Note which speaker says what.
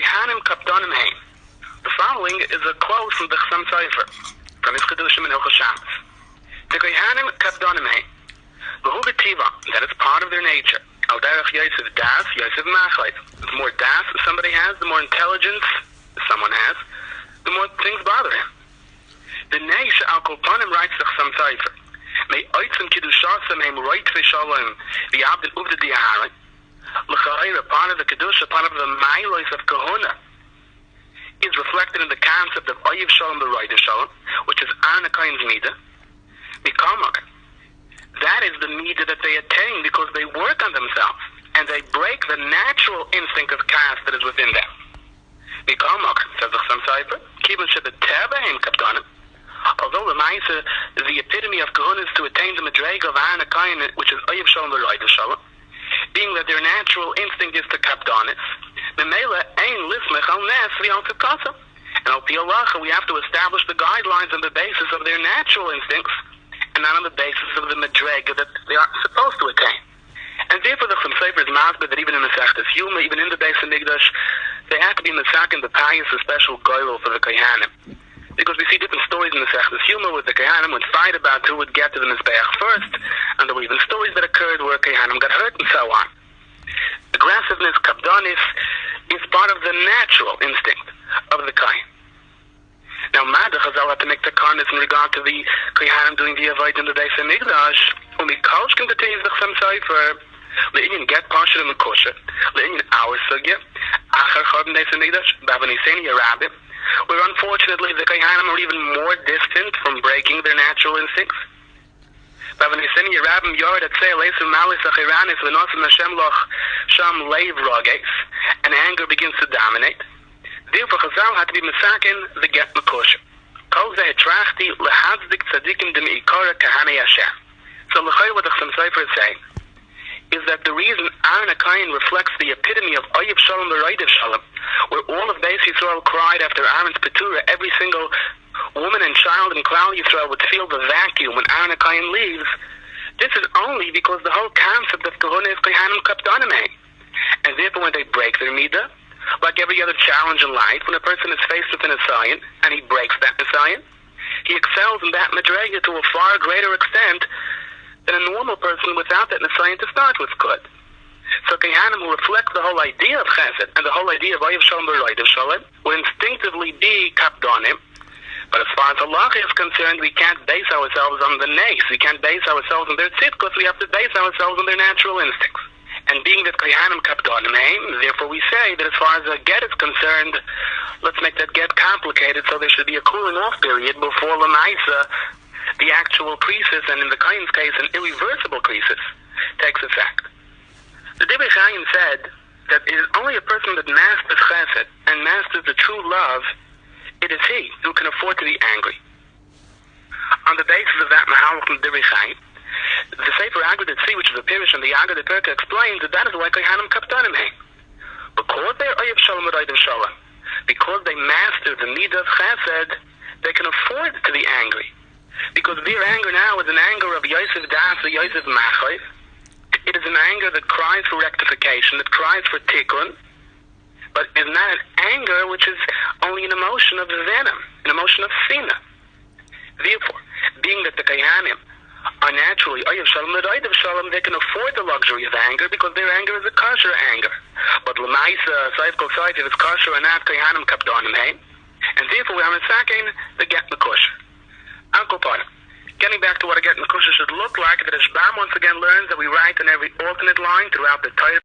Speaker 1: כהנים קפדנים הם. The following is a quote from the Sopher, from his Kedushim and Hilchos Shabbos. The Kehnim Kavdanim Hein. V'hu b'tiva, that is part of their nature. Al derech Yosef das, Yosef machait. The more das somebody has, the more intelligence someone has, the more things bother him. The Neish al kolpanim writes the Sopher. May oitzim kidushasam heim right v'shalom v'yabdin uvda di'aharim. L'cha'ira, part of the Kedusha, part of the Mailos of Kahuna, is reflected in the concept of Oyev Shalom B'Roidev Shalom, which is Arna Kain's Midah. B'Kamak, that is the Midah that they attain because they work on themselves and they break the natural instinct of caste that is within them. B'Kamak, says the Sopher, Kibun Shebeteva Heim Kapdanim. Although the Maisa, the epitome of Kahuna is to attain the Madrega of Arna Kain, which is Oyev Shalom B'Roidev Shalom, being that their natural instinct is to Kapdanis. And al pi halacha, we have to establish the guidelines on the basis of their natural instincts and not on the basis of the madrega that they are supposed to attain. And therefore the Sopher is masbid that even in the Sechtes Yuma, even in the Beis Hamikdash, they have to be masakin the pious, a special goyel for the Kehnim. Because we see different stories in the Sechtes Yuma where the Kehnim would fight about who would get to the Mizbeach first, and there were even stories that occurred where Kehnim got hurt and so on. Aggressiveness, kapdanis, is part of the natural instinct of the Kain. Now, Mada Chazal had to make the karnas in regard to the Kehnim doing the avoid in the Beis Hamikdash. When we Kolshkin continues the Sopher, Le'inyan get Pasha and Mekusha, Le'inyan our Sugya, Achar Chod Beis Hamikdash, Bavaniseni Arabim, where unfortunately the Kehnim are even more distant from breaking their natural instincts. And anger begins to dominate. Therefore, Chazal had to be mesakin the get mekusha. So, what the Sopher is saying is that the reason Arna Kain reflects the epitome of Oyev Shalom B'Roidev Shalom, where all of Beis Yisrael cried after Aaron's Petura, every single woman and child in Klal Yisrael would feel the vacuum when Arna Kain leaves. This is only because the whole concept of Kahuna is Kehnim Kapdanim Hein. And therefore when they break their Midah, like every other challenge in life, when a person is faced with an Nisayan, and he breaks that Nisayan, he excels in that Madrega to a far greater extent than a normal person without that Nisayan to start with could. So Kehnim who reflect the whole idea of Chesed and the whole idea of Oyev Shalom B'Roidev Shalom will instinctively be Kapdanim. But as far as halacha is concerned, we can't base ourselves on the nace. We can't base ourselves on their tzidkos. We have to base ourselves on their natural instincts. And being that Kehnim Kapdanim Hein, therefore we say that as far as a get is concerned, let's make that get complicated so there should be a cooling off period before Lamaisa, the actual crisis, and in the Kain's case, an irreversible crisis, takes effect. The Dibri Chaim said that it is only a person that masters chesed and masters the true love, it is he who can afford to be angry. On the basis of that Mahalach from Dibri Chaim, the Sefer Agad Tzvi, which is a Pirish, and the Agad Perka explains that is why Kehnim Kapdanim Hein. Because they are Oyev Shalom B'Roidev Shalom, because they master the Midah of Chesed, they can afford to be angry. Because their anger now is an anger of Yosef Das or Yosef Machayv. It is an anger that cries for rectification, that cries for tikkun, but is not an anger which is only an emotion of venom, an emotion of sina. Therefore, being that the Kehnim are naturally Oyev Shalom B'Roidev Shalom, they can afford the luxury of anger because their anger is a kosher anger. But L'maisa, Saif Kol Saif, if it's kosher or not, Kehnim Kapdanim Hein, and therefore we are mesakin the get mekusha. Uncle Potter. Getting back to what a get mekusha should look like, the Rashbam once again learns that we write in every alternate line throughout the Torah.